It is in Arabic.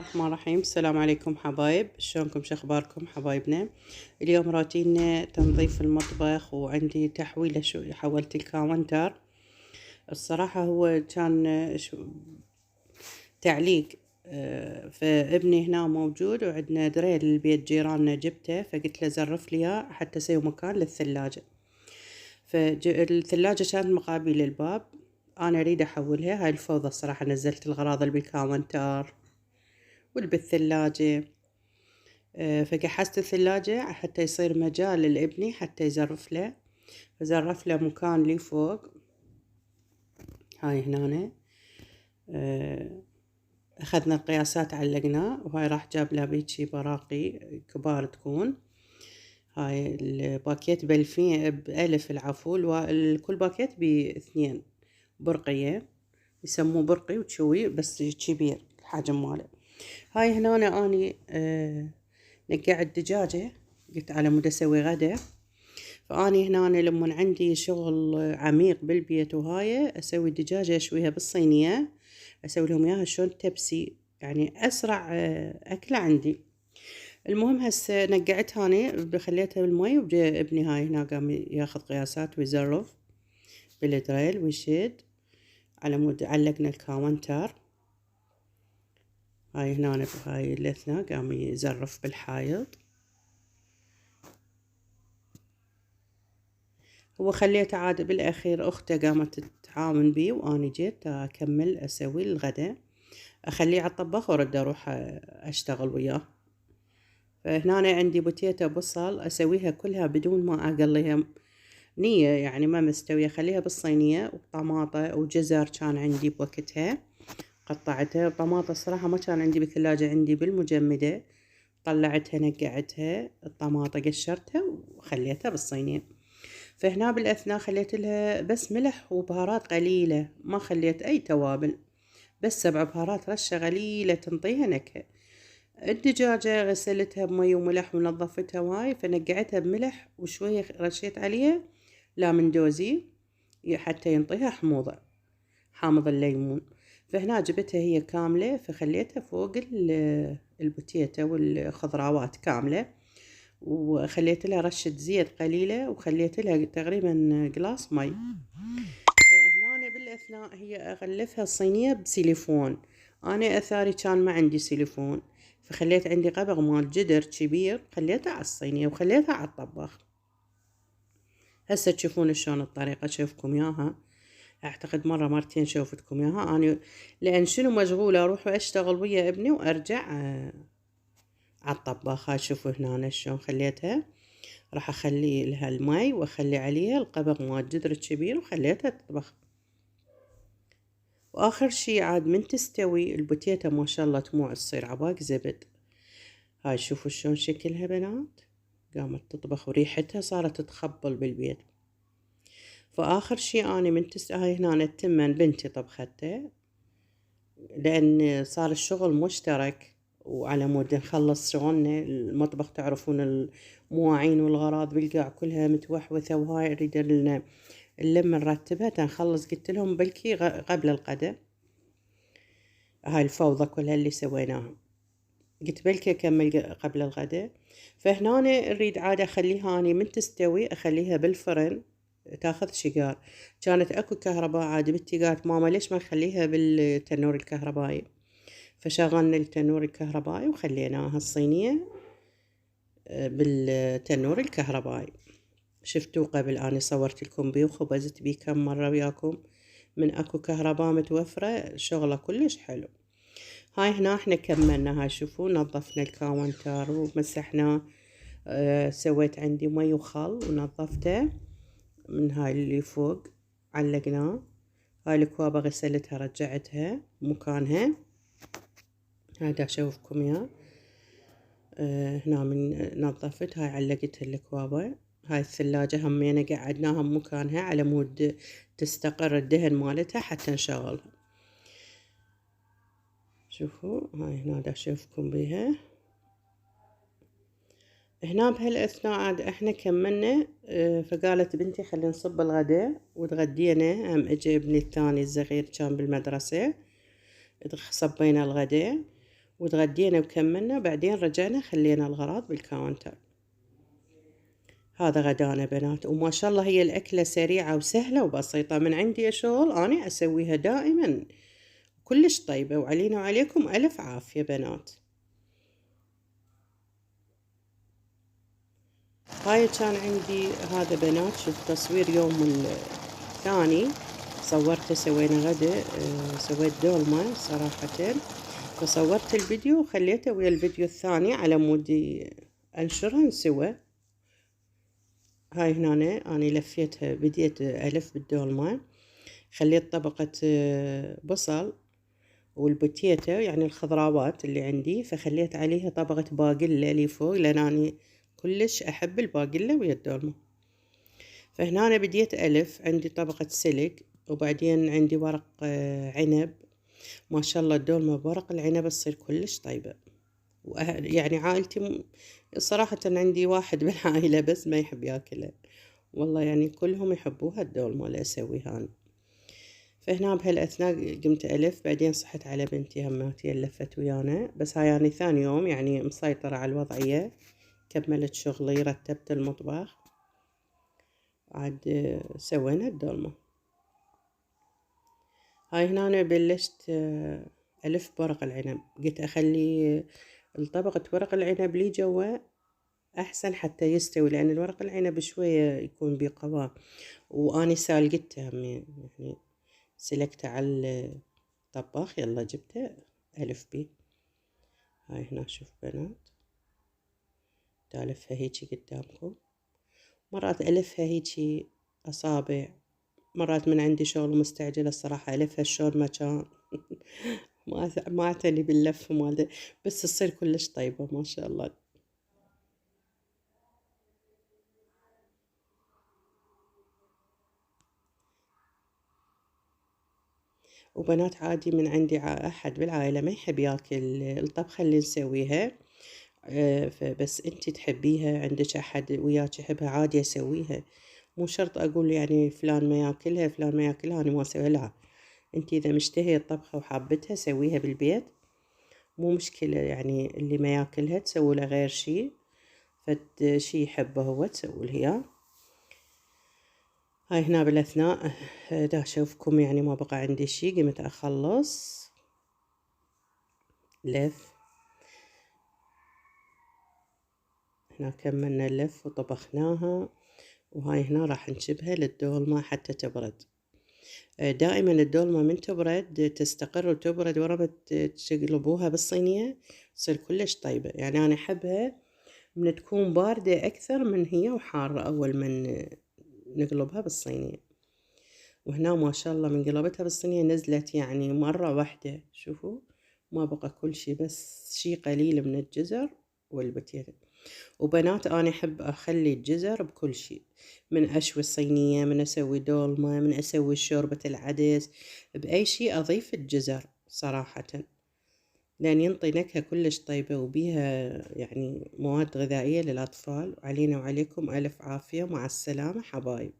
الرحمن الرحيم. السلام عليكم حبايب، شلونكم؟ شخباركم حبايبنا؟ اليوم روتيننا تنظيف المطبخ، وعندي تحويلة حولت الكاونتر. الصراحة هو كان تعليق. فابني هنا موجود، وعندنا دريل البيت جيراننا جبته، فقلت له زرف لي اياه حتى اسوي مكان للثلاجة. فالثلاجة كانت مقابل الباب، انا اريد احولها. هاي الفوضى الصراحة. نزلت الغراض اللي بالكاونتر والبالثلاجة. فجهزت الثلاجة حتى يصير مجال لابني حتى يزرف له. فزرف له مكان لي فوق. هاي هنا أخذنا القياسات علقناه، وهاي راح جاب له بيجي براقي كبار تكون. هاي الباكيت بألف العفو، كل باكيت ب2 برقية، يسموه برقي وتشوي بس كبير الحجم ماله. هاي هنا أني نقعت دجاجة، قلت على مود أسوي غدا. فأني هنا لما عندي شغل عميق بالبيت وهاي أسوي دجاجة أشويها بالصينية، أسوي لهم إياها شلون تبسي، يعني أسرع أكلة عندي. المهم هسه نقعت هاني خليتها بالمي، وجا ابني هاي هنا قام ياخذ قياسات ويزرف بالدريل ويشد على مود علقنا الكاونتر. هاي هنا بهاي الاثناء قام يزرف بالحائط. هو خليته عاد بالأخير أخته قامت تتعاون بي، وأنا جيت أكمل أسوي الغداء، أخليه على الطباخ وأرد أروح أشتغل وياه. فهنا أنا عندي بوتيتا بصل أسويها كلها بدون ما أقليها نية، يعني ما مستوية، أخليها بالصينية. وطماطة وجزر كان عندي بوقتها قطعتها. الطماطة الصراحة ما كان عندي بالثلاجة، عندي بالمجمدة، طلعتها نقعتها. الطماطة قشرتها وخليتها بالصينية. فهنا بالأثناء خليت لها بس ملح وبهارات قليلة، ما خليت أي توابل، بس 7 بهارات رشة قليلة تنطيها نكهة. الدجاجة غسلتها بمي وملح ونظفتها وهاي، فنقعتها بملح وشوية رشيت عليها لامندوزي حتى ينطيها حموضة، حامض الليمون. فهنا جبتها هي كاملة، فخليتها فوق البوتيتا والخضراوات كاملة، وخليت لها رشة زيت قليلة، وخليت لها تقريبا قلاص مي. فهنا بالأثناء هي أغلفها الصينية بسيليفون. أنا أثاري كان ما عندي سيليفون، فخليت عندي قبغ مال جدر كبير، خليته على الصينية وخليتها على الطباخ. هسه تشوفون شلون الطريقة، أشوفكم ياها. أعتقد مرة مرتين شوفتكم ياها أنا، لأن شنو مشغولة أروح وأشتغل ويا ابني وأرجع على الطباخ. هاي شوفوا هنا شلون خليتها. راح أخلي لها المي وأخلي عليها القبغ مال جدر الكبير، وخليتها تطبخ. وآخر شي عاد من تستوي البوتيتا ما شاء الله تموع تصير عباق زبد. هاي شوفوا شلون شكلها بنات، قامت تطبخ وريحتها صارت تخبل بالبيت. فآخر شي أنا من هاي هنا التمن بنتي طبختها، لأن صار الشغل مشترك، وعلى مود نخلص شغلنا المطبخ. تعرفون المواعين والغراض بالقاع كلها متوحوثة، وهاي نريد لنا اللمة نرتبها تنخلص. قلت لهم بلكي قبل الغداء هاي الفوضى كلها اللي سويناها، قلت بلكي أكمل قبل الغداء. فهنا نريد عاد أخليها أني من تستوي أخليها بالفرن تاخذ شقار. كانت أكو كهرباء عاد، بنتي قالت ماما ليش ما نخليها بالتنور الكهربائي. فشغلنا التنور الكهربائي وخليناها الصينية بالتنور الكهربائي. شفتوه قبل أنا صورت لكم بيه وخبزت بيه كم مرة وياكم. من أكو كهرباء متوفرة شغله كلش حلو. هاي هنا احنا كملنا. هاي شوفوا نظفنا الكاونتر ومسحناه. سويت عندي مي وخل ونظفته من هاي اللي فوق، علقناه. هاي الكوابة غسلتها رجعتها مكانها. هذا أشوفكم يا هنا من نظفت. هاي علقتها الكوابة. هاي الثلاجة همينة قعدناها بمكانها على مود تستقر الدهن مالتها حتى نشغلها. شوفوا هاي هنا دا أشوفكم بيها. هنا بهالأثناء عاد احنا كملنا. فقالت بنتي خلينا نصب الغداء وتغدينا. هم اجى ابني الثاني الصغير كان بالمدرسة، صبينا الغداء وتغدينا وكملنا، بعدين رجعنا خلينا الغراض بالكاونتر. هذا غدانا بنات، وما شاء الله هي الأكلة سريعة وسهلة وبسيطة. من عندي شغل أنا أسويها دائما كلش طيبة، وعلينا وعليكم ألف عافية بنات. هاي كان عندي هذا بنات، شوف تصوير يوم الثاني صورته، سوينا غدا، سويت دولمة صراحة، فصورت الفيديو وخليته ويا الفيديو الثاني على مود أنشرهن سوا. هاي هنا أنا لفيتها، بديت ألف بالدولمة، خليت طبقة بصل والبوتيتو يعني الخضراوات اللي عندي، فخليت عليها طبقة باقلة لي فوق، لأن أنا كلش أحب الباقلة ويا الدولمة. فهنا أنا بديت ألف، عندي طبقة سلق، وبعدين عندي ورق عنب. ما شاء الله الدولمة بورق العنب تصير كلش طيبة. يعني عائلتي صراحة عندي واحد بالعائلة بس ما يحب ياكلها، والله يعني كلهم يحبوها الدولمة اللي أسويها أنا. فهنا بهالأثناء قمت ألف، بعدين صحت على بنتي هماتي لفت ويانا، بس هاي يعني ثاني يوم يعني مسيطرة على الوضعية. كملت شغلي، رتبت المطبخ، عاد سوينا الدولمة. هاي هنا أنا بلشت ألف بورق العنب، قلت أخلي الطبقة ورق العنب لي جوا أحسن حتى يستوي، لأن الورق العنب شوية يكون بقوام، وأني سالقته يعني سلكته على الطباخ، يلا جبته ألف بيه. هاي هنا شوف بنات، ألفها هيجي قدامكم، مرات ألفها هيجي أصابع، مرات من عندي شغل مستعجلة الصراحة ألفها شلون ما كان. ما أعتني باللف مالته، بس تصير كلش طيبة ما شاء الله. وبنات عادي من عندي أحد بالعائلة ما يحب ياكل الطبخة اللي نسويها، فبس انتي تحبيها، عندك أحد وياك يحبها، عادي أسويها، مو شرط أقول يعني فلان ما ياكلها فلان ما ياكلها أنا ما أسويها، لا، انتي إذا مشتهية الطبخة وحابتها سويها بالبيت، مو مشكلة يعني اللي ما ياكلها تسوي له غير شي، فد شي يحبه هو تسوي له إياه. هاي هنا بالأثناء دا أشوفكم يعني ما بقى عندي شي، قمت أخلص لف. هنا كملنا اللف وطبخناها، وهاي هنا راح نشبها للدولمة حتى تبرد. دائما الدولمة من تبرد تستقر وتبرد، ورا ما تقلبوها بالصينية تصير كلش طيبة. يعني أنا أحبها من تكون باردة أكثر من هي وحارة أول من نقلبها بالصينية. وهنا ما شاء الله من قلبتها بالصينية نزلت يعني مرة واحدة، شوفوا ما بقى كل شي، بس شي قليل من الجزر والبتيتة. وبنات أنا أحب أخلي الجزر بكل شي، من أشوي الصينية، من أسوي دولمة، من أسوي شوربة العدس، بأي شي أضيف الجزر صراحة، لأن ينطي نكهة كلش طيبة، وبيها يعني مواد غذائية للأطفال. وعلينا وعليكم ألف عافية، مع السلامة حبايب.